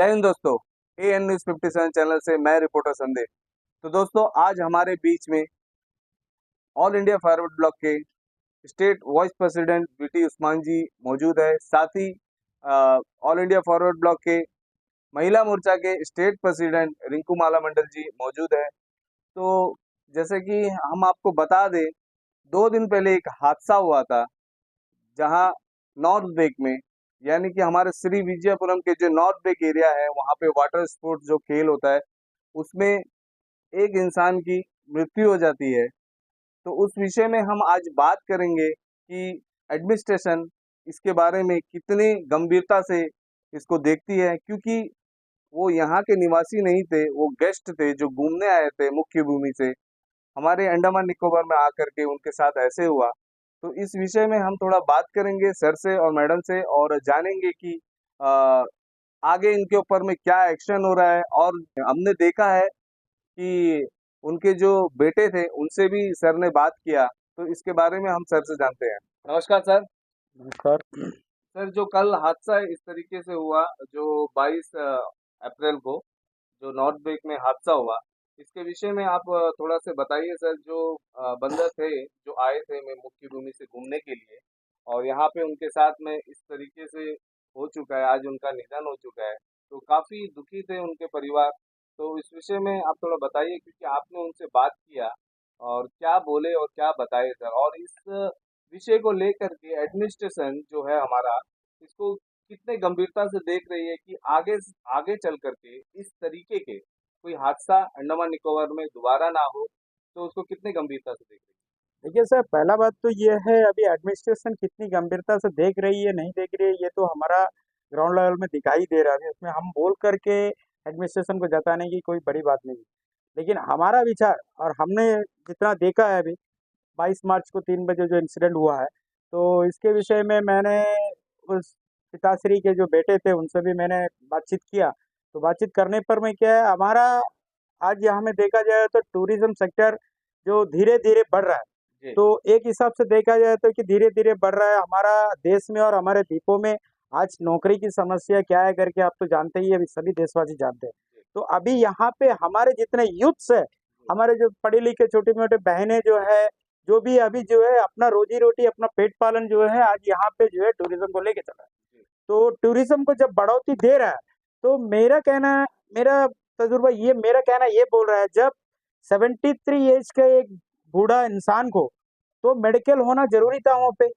जय हिंद दोस्तों। AN news 57 channel से मैं रिपोर्टर संदीप। तो दोस्तों, आज हमारे बीच में ऑल इंडिया फॉरवर्ड ब्लॉक के state vice president BT Usman ji मौजूद है। साथ ही ऑल इंडिया फॉरवर्ड ब्लॉक के महिला मोर्चा के स्टेट प्रेसिडेंट रिंकू माला मंडल जी मौजूद है। तो जैसे कि हम आपको बता दें, 2 दिन पहले एक हादसा हुआ था, जहां नॉर्थ बेक में, यानी कि हमारे श्री विजयपुरम के जो नॉर्थ बेक एरिया है, वहां पे वाटर स्पोर्ट्स जो खेल होता है, उसमें एक इंसान की मृत्यु हो जाती है। तो उस विषय में हम आज बात करेंगे कि एडमिनिस्ट्रेशन इसके बारे में कितनी गंभीरता से इसको देखती है, क्योंकि वो यहाँ के निवासी नहीं थे, वो गेस्ट थे जो घूमने आए थे मुख्य भूमि से। हमारे अंडमान निकोबार में आकर के उनके साथ ऐसे हुआ। तो इस विषय में हम थोड़ा बात करेंगे सर से और मैडम से, और जानेंगे कि अ, आगे इनके ऊपर में क्या एक्शन हो रहा है। और हमने देखा है कि उनके जो बेटे थे उनसे भी सर ने बात किया। तो इसके बारे में हम सर से जानते हैं। नमस्कार सर। नमस्कार। सर, जो कल हादसा इस तरीके से हुआ, जो 22 अप्रैल को जो नॉर्थ बेक में हादसा हुआ, इसके विषय में आप थोड़ा से बताइए सर। जो बंदर थे जो आए थे मैं मुख्य भूमि से घूमने के लिए, और यहाँ पे उनके साथ में इस तरीके से हो चुका है, आज उनका निधन हो चुका है। तो काफी दुखी थे उनके परिवार। तो इस विषय में आप थोड़ा बताइए, क्योंकि आपने उनसे बात किया, और क्या बोले और क्या बताए सर। और इस विषय को लेकर के एडमिनिस्ट्रेशन जो है हमारा, इसको कितने गंभीरता से देख रही है कि आगे आगे चल करके इस तरीके के कोई हादसा अंडमान निकोबार में दोबारा ना हो, तो उसको कितने गंभीरता से देख रही देखिए सर, पहला बात तो ये है, अभी एडमिनिस्ट्रेशन कितनी गंभीरता से देख रही है नहीं देख रही है, ये तो हमारा ग्राउंड लेवल में दिखाई दे रहा है। इसमें हम बोल करके एडमिनिस्ट्रेशन को जताने की कोई बड़ी बात नहीं है। लेकिन हमारा विचार और हमने जितना देखा है अभी 22 मार्च को 3 बजे जो इंसिडेंट हुआ है, तो इसके विषय में मैंने उस पिताश्री के जो बेटे थे उनसे भी मैंने बातचीत किया। तो बातचीत करने पर मैं क्या है, हमारा आज यहाँ में देखा जाए तो टूरिज्म सेक्टर जो धीरे धीरे बढ़ रहा है, है? तो एक हिसाब से देखा जाए तो कि धीरे धीरे बढ़ रहा है हमारा देश में और हमारे द्वीपों में। आज नौकरी की समस्या क्या है करके आप तो जानते ही है, अभी सभी देशवासी जानते हैं। तो अभी यहाँ पे हमारे जितने यूथ्स है, हमारे जो पढ़े लिखे छोटे मोटे बहनें जो है, जो भी अभी जो है अपना रोजी रोटी अपना पेट पालन जो है आज यहाँ पे जो है टूरिज्म को लेके चल रहा है। तो टूरिज्म को जब बढ़ोतरी दे रहा है, तो मेरा तजुर्बा ये मेरा कहना ये बोल रहा है, जब 73 एज का एक बूढ़ा इंसान को तो मेडिकल होना जरूरी था वहाँ पे,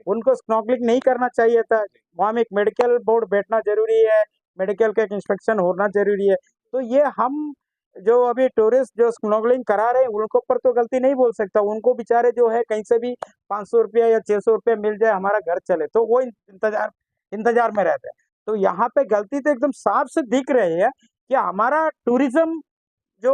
उनको स्नॉर्कलिंग नहीं करना चाहिए था। वहाँ में एक मेडिकल बोर्ड बैठना जरूरी है, मेडिकल का एक इंस्पेक्शन होना जरूरी है। तो ये हम जो अभी टूरिस्ट जो स्नॉर्कलिंग करा रहे हैं उनको पर तो गलती नहीं बोल सकता। उनको बेचारे जो है कहीं से भी 500 रुपया या 600 रुपया मिल जाए हमारा घर चले, तो वो इंतजार इंतजार में रहते हैं। तो यहाँ पे गलती तो एकदम साफ से दिख रही है कि हमारा टूरिज्म जो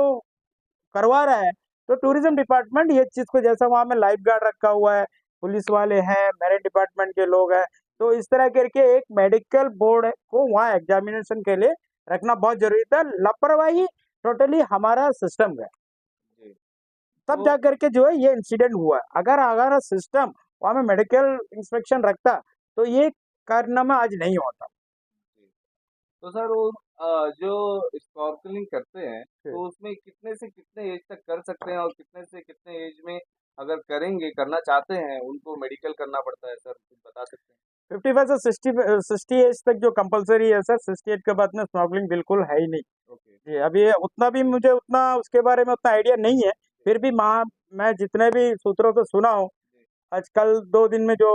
करवा रहा है, तो टूरिज्म डिपार्टमेंट ये चीज को, जैसा वहां में लाइफ गार्ड रखा हुआ है, पुलिस वाले हैं, मैरिन डिपार्टमेंट के लोग हैं, तो इस तरह करके एक मेडिकल बोर्ड को वहाँ एग्जामिनेशन के लिए रखना बहुत जरूरी था। लापरवाही टोटली हमारा सिस्टम है, जी। तब तो जा करके जो है ये इंसिडेंट हुआ है। अगर अगर सिस्टम वहाँ में मेडिकल इंस्पेक्शन रखता तो ये कारनामा आज नहीं होता। जी। तो सर, वो जो स्नॉर्कलिंग करते हैं, तो उसमें कितने से कितने एज तक कर सकते हैं, और कितने से कितने एज में अगर करेंगे, करना चाहते हैं, उनको मेडिकल करना पड़ता है सर, कुछ बता सकते हैं? 55 से 60 एज तक जो कंपलसरी है सर, 68 के बाद में स्नॉर्कलिंग बिल्कुल है ही नहीं। ओके। जी, अभी उतना भी मुझे उतना उसके बारे में उतना आइडिया नहीं है। फिर भी मैं जितने भी सूत्रों से सुना हूँ, जी। आजकल 2 दिन में जो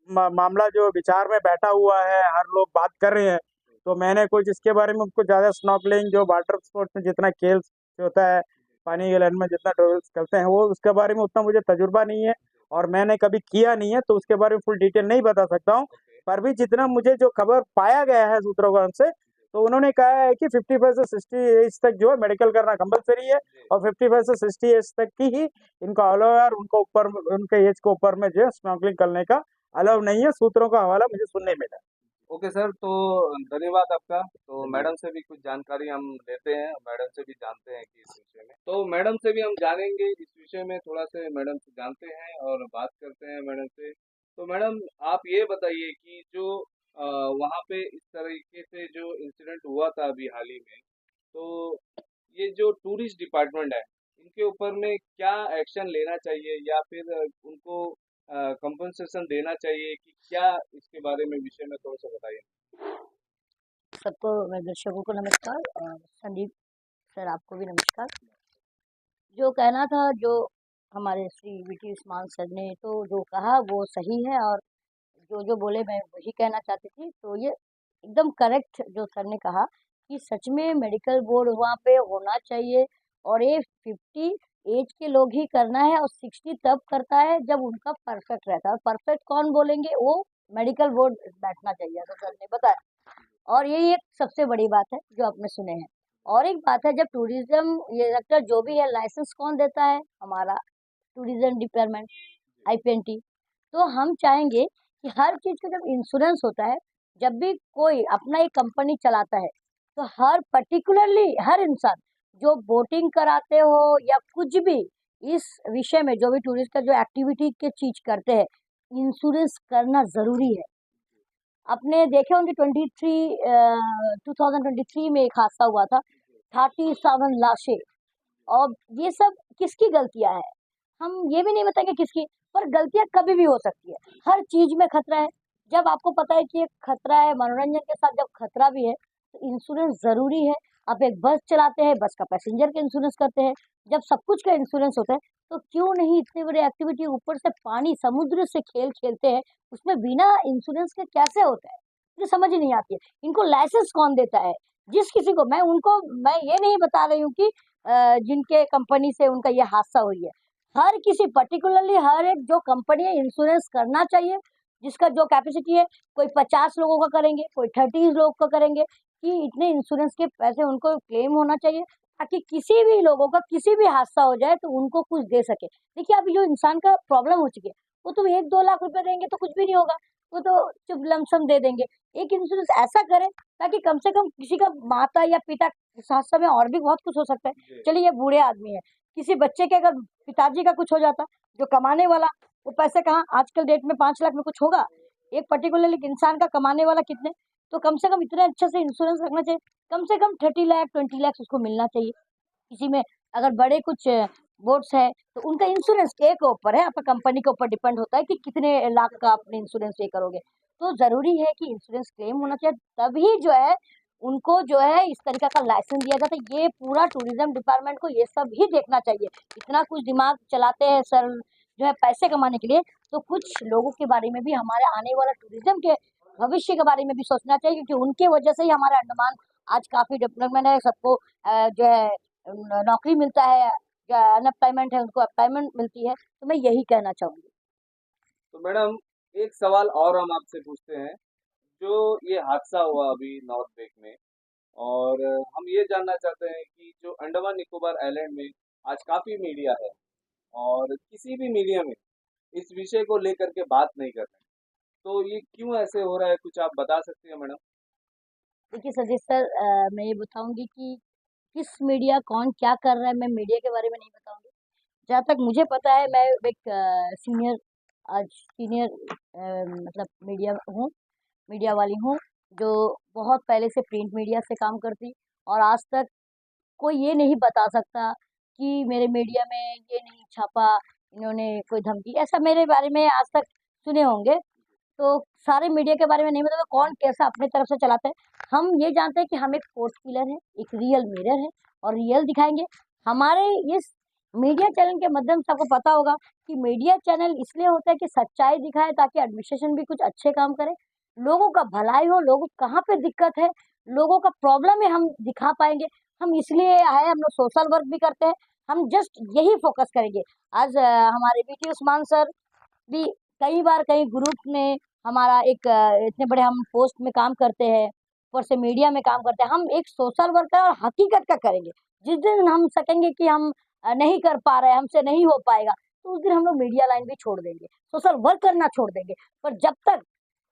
मामला जो विचार में बैठा हुआ है, हर लोग बात कर रहे हैं। तो मैंने कुछ इसके बारे में कुछ ज़्यादा स्नॉर्कलिंग जो वाटर स्पोर्ट्स में जितना खेल होता है, पानी के लाइन में जितना ट्रेवल्स करते हैं, वो उसके बारे में उतना मुझे तजुर्बा नहीं है और मैंने कभी किया नहीं है, तो उसके बारे में फुल डिटेल नहीं बता सकता हूँ। ओके। पर भी जितना मुझे जो खबर पाया गया है सूत्रों का से, तो उन्होंने कहा है कि 55 से 60 एज तक जो है मेडिकल करना कंपलसरी है, जी। और 55 से 60 एज तक की ही इनको अलाउ है, और उनको ऊपर उनके एज को ऊपर में जो है स्नॉर्कलिंग करने का अलाउ नहीं है। सूत्रों का हवाला मुझे सुनने मिला। ओके सर, तो धन्यवाद आपका। तो धन्यवाद। मैडम से भी कुछ जानकारी हम लेते हैं, मैडम से भी जानते हैं कि इस विषय में, तो मैडम से भी हम जानेंगे इस विषय में, थोड़ा से मैडम से जानते हैं और बात करते हैं मैडम से। तो मैडम, आप ये बताइए कि जो वहाँ पे इस तरीके से जो इंसिडेंट हुआ था अभी हाल ही में, तो ये जो टूरिस्ट डिपार्टमेंट है, इनके ऊपर में क्या एक्शन लेना चाहिए या फिर उनको कंपनसेशन देना चाहिए कि क्या, इसके बारे में विषय में थोड़ा सा बताइए। सबको मेरे दर्शकों को नमस्कार और संदीप सर आपको भी नमस्कार। जो कहना था, जो हमारे श्री वीटी उस्मान सर ने तो जो कहा वो सही है, और जो जो बोले मैं वही कहना चाहती थी। तो ये एकदम करेक्ट जो सर ने कहा कि सच में मेडिकल बोर्ड वहाँ पे होना चाहिए, और ये 50 एज के लोग ही करना है, और 60 तब करता है जब उनका परफेक्ट रहता है। और परफेक्ट कौन बोलेंगे, वो मेडिकल बोर्ड बैठना चाहिए, तो सर ने बताया। और यही एक सबसे बड़ी बात है जो आपने सुने हैं। और एक बात है, जब टूरिज्म ये सेक्टर जो भी है, लाइसेंस कौन देता है, हमारा टूरिज्म डिपार्टमेंट, आईपीएनटी। तो हम चाहेंगे कि हर चीज का जब इंश्योरेंस होता है, जब भी कोई अपना एक कंपनी चलाता है, तो हर पर्टिकुलरली हर इंसान जो बोटिंग कराते हो या कुछ भी इस विषय में जो भी टूरिस्ट का जो एक्टिविटी के चीज करते हैं, इंश्योरेंस करना जरूरी है। आपने देखे होंगे 2023 में एक हादसा हुआ था, 37 लाशें। और ये सब किसकी गलतियां है, हम ये भी नहीं बताएंगे किसकी, पर गलतियां कभी भी हो सकती है। हर चीज में खतरा है। जब आपको पता है कि एक खतरा है, मनोरंजन के साथ जब खतरा भी है, तो इंश्योरेंस जरूरी है। आप एक बस चलाते हैं, बस का पैसेंजर का इंश्योरेंस करते हैं, जब सब कुछ का इंश्योरेंस होता है, तो क्यों नहीं इतने बड़े एक्टिविटी, ऊपर से पानी समुद्र से खेल खेलते हैं, उसमें बिना इंश्योरेंस के कैसे होता है, मुझे समझ ही नहीं आती है। इनको लाइसेंस कौन देता है, जिस किसी को, मैं ये नहीं बता रही हूँ कि जिनके कंपनी से उनका ये हादसा हुई है, हर किसी पर्टिकुलरली हर एक जो कंपनी है, इंश्योरेंस करना चाहिए। जिसका जो कैपेसिटी है, कोई 50 लोगों का करेंगे, कोई 30 लोग का करेंगे, कि इतने इंश्योरेंस के पैसे उनको क्लेम होना चाहिए, ताकि किसी भी लोगों का किसी भी हादसा हो जाए तो उनको कुछ दे सके। देखिए, अभी जो इंसान का प्रॉब्लम हो चुकी है, वो तुम 1-2 लाख रुपए देंगे तो कुछ भी नहीं होगा, वो तो चुप लमसम दे देंगे। एक इंश्योरेंस ऐसा करें ताकि कम से कम किसी का माता या पिता, साथ समय और भी बहुत कुछ हो सकता है, चलिए ये बूढ़े आदमी है, किसी बच्चे के अगर पिताजी का कुछ हो जाता, जो कमाने वाला, वो पैसे कहाँ, आजकल डेट में 5 लाख में कुछ होगा। एक पर्टिकुलर इंसान का कमाने वाला कितने, तो कम से कम इतने अच्छे से इंश्योरेंस रखना चाहिए। कम से कम 30 लाख 20 लाख उसको मिलना चाहिए। किसी में अगर बड़े कुछ बोट्स है, तो उनका इंश्योरेंस के ऊपर है, आपका कंपनी के ऊपर डिपेंड होता है कि कितने लाख का अपने इंश्योरेंस पे करोगे। तो जरूरी है कि इंश्योरेंस क्लेम होना चाहिए, तभी जो है उनको जो है इस तरीका का लाइसेंस दिया जाता है। ये पूरा टूरिज्म डिपार्टमेंट को ये सब ही देखना चाहिए। इतना कुछ दिमाग चलाते हैं सर जो है पैसे कमाने के लिए, तो कुछ लोगों के बारे में भी, हमारे आने वाला टूरिज्म के भविष्य के बारे में भी सोचना चाहिए, क्योंकि उनके वजह से ही हमारा अंडमान आज काफी डेवलपमेंट है। सबको जो है नौकरी मिलता है, जो अनएम्प्लॉयमेंट है उनको एम्प्लॉयमेंट मिलती है। तो मैं यही कहना चाहूंगी। तो मैडम, एक सवाल और हम आपसे पूछते हैं। जो ये हादसा हुआ अभी नॉर्थ बेक में, और हम ये जानना चाहते हैं कि जो अंडमान निकोबार आइलैंड में आज काफी मीडिया है, और किसी भी मीडिया में इस विषय को लेकर के बात नहीं कर रहे हैं, तो ये क्यों ऐसे हो रहा है, कुछ आप बता सकते हैं मैडम। देखिए सतीश सर, मैं ये बताऊंगी कि किस मीडिया कौन क्या कर रहा है, मैं मीडिया के बारे में नहीं बताऊंगी। जहाँ तक मुझे पता है, मैं एक सीनियर, आज सीनियर मतलब मीडिया वाली हूँ, जो बहुत पहले से प्रिंट मीडिया से काम करती, और आज तक कोई ये नहीं बता सकता कि मेरे मीडिया में ये नहीं छापा, इन्होंने कोई धमकी, ऐसा मेरे बारे में आज तक सुने होंगे। तो सारे मीडिया के बारे में नहीं पता कौन कैसा अपने तरफ से चलाता है। हम ये जानते हैं कि हम एक फोर्थ पिलर है, एक रियल मिरर है, और रियल दिखाएंगे। हमारे इस मीडिया चैनल के माध्यम से आपको पता होगा कि मीडिया चैनल इसलिए होता है कि सच्चाई दिखाए, ताकि एडमिनिस्ट्रेशन भी कुछ अच्छे काम करे, लोगों का भलाई हो, लोगों को कहाँ पे दिक्कत है, लोगों का प्रॉब्लम है, हम दिखा पाएंगे। हम इसलिए आए, हम लोग सोशल वर्क भी करते हैं, हम जस्ट यही फोकस करेंगे। आज हमारे बीटी उस्मान सर भी कई बार कई ग्रुप में, हमारा एक इतने बड़े हम पोस्ट में काम करते हैं, ऊपर से मीडिया में काम करते हैं, हम एक सोशल वर्कर और हकीकत का करेंगे। जिस दिन हम सकेंगे कि हम नहीं कर पा रहे, हमसे नहीं हो पाएगा, तो उस दिन हम लोग मीडिया लाइन भी छोड़ देंगे, सोशल वर्क करना छोड़ देंगे। पर जब तक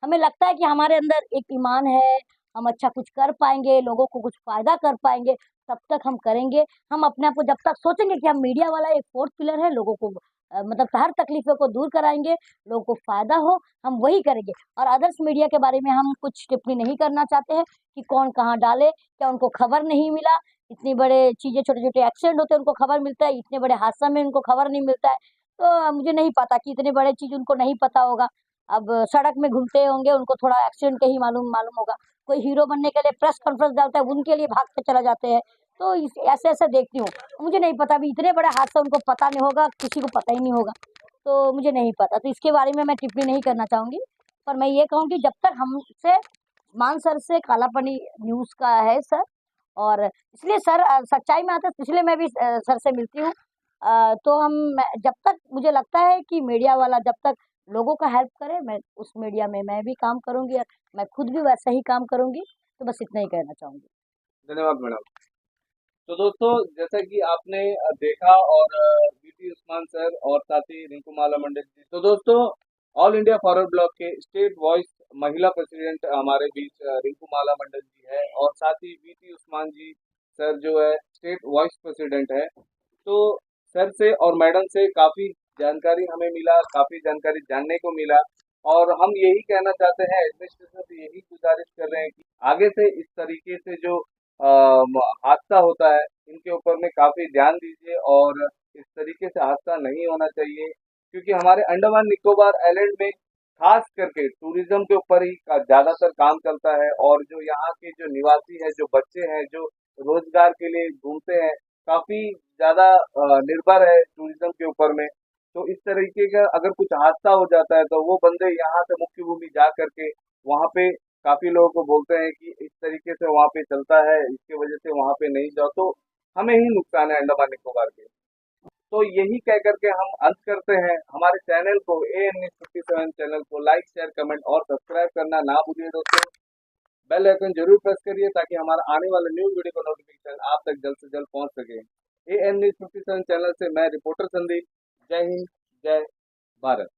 हमें लगता है कि हमारे अंदर एक ईमान है, हम अच्छा कुछ कर पाएंगे, लोगों को कुछ फायदा कर पाएंगे, तब तक हम करेंगे। हम अपने आप को जब तक सोचेंगे कि हम मीडिया वाला एक फोर्थ पिलर है, लोगों को मतलब हर तकलीफों को दूर कराएंगे, लोगों को फायदा हो, हम वही करेंगे। और अदर्स मीडिया के बारे में हम कुछ टिप्पणी नहीं करना चाहते हैं कि कौन कहाँ डाले, क्या उनको खबर नहीं मिला, इतनी बड़े चीजें, छोटे छोटे एक्सीडेंट होते हैं उनको खबर मिलता है, इतने बड़े हादसा में उनको खबर नहीं मिलता है। तो मुझे नहीं पता कि इतने बड़े चीज उनको नहीं पता होगा। अब सड़क में घूमते होंगे, उनको थोड़ा एक्सीडेंट का ही मालूम मालूम होगा। कोई हीरो बनने के लिए प्रेस कॉन्फ्रेंस डालता है, उनके लिए भाग के चला जाते हैं। तो ऐसे ऐसे देखती हूँ, मुझे नहीं पता अभी इतने बड़े हादसा उनको पता नहीं होगा, किसी को पता ही नहीं होगा। तो मुझे नहीं पता, तो इसके बारे में मैं टिप्पणी नहीं करना चाहूंगी। पर मैं ये कहूँगी, जब तक हमसे मान सर से कालापनी न्यूज का है सर, और इसलिए सर सच्चाई में आते हैं, इसलिए मैं भी सर से मिलती हूँ। तो जब तक मुझे लगता है कि मीडिया वाला जब तक लोगों का हेल्प करे, मैं उस मीडिया में मैं भी काम करूंगी, और मैं खुद भी वैसा ही काम करूंगी। तो बस इतना ही कहना चाहूंगी। धन्यवाद मैडम। तो दोस्तों, जैसा कि आपने देखा, और बीटी उस्मान सर और साथ ही रिंकूमाला मंडल जी, तो दोस्तों ऑल इंडिया फॉरवर्ड ब्लॉक के स्टेट वॉइस महिला प्रेसिडेंट हमारे बीच रिंकूमाला मंडल जी है, और साथ ही बीटी उस्मान जी सर जो है स्टेट वॉइस प्रेसिडेंट है। तो सर से और मैडम से काफ़ी जानकारी हमें मिला, काफ़ी जानकारी जानने को मिला, और हम यही कहना चाहते हैं, एडमिनिस्ट्रेशन से यही गुजारिश कर रहे हैं कि आगे से इस तरीके से जो हादसा होता है, इनके ऊपर में काफ़ी ध्यान दीजिए, और इस तरीके से हादसा नहीं होना चाहिए, क्योंकि हमारे अंडमान निकोबार आइलैंड में खास करके टूरिज्म के ऊपर ही ज़्यादातर काम चलता है, और जो यहाँ के जो निवासी हैं, जो बच्चे हैं, जो रोजगार के लिए घूमते हैं, काफ़ी ज़्यादा निर्भर है टूरिज्म के ऊपर में। तो इस तरीके का अगर कुछ हादसा हो जाता है, तो वो बंदे यहाँ से मुख्य भूमि जा करके वहाँ पे काफ़ी लोगों को बोलते हैं कि इस तरीके से वहाँ पे चलता है, इसकी वजह से वहाँ पे नहीं जाओ, तो हमें ही नुकसान है अंडमान निकोबार के। तो यही कह करके हम अंत करते हैं। हमारे चैनल को, AN57 चैनल को लाइक, शेयर, कमेंट और सब्सक्राइब करना ना भूलिए दोस्तों। बेल आइकन जरूर प्रेस करिए, ताकि हमारा आने वाला न्यू वीडियो का नोटिफिकेशन आप तक जल्द से जल्द पहुंच सके। AN57 चैनल से मैं रिपोर्टर संदीप। जय हिंद, जय भारत।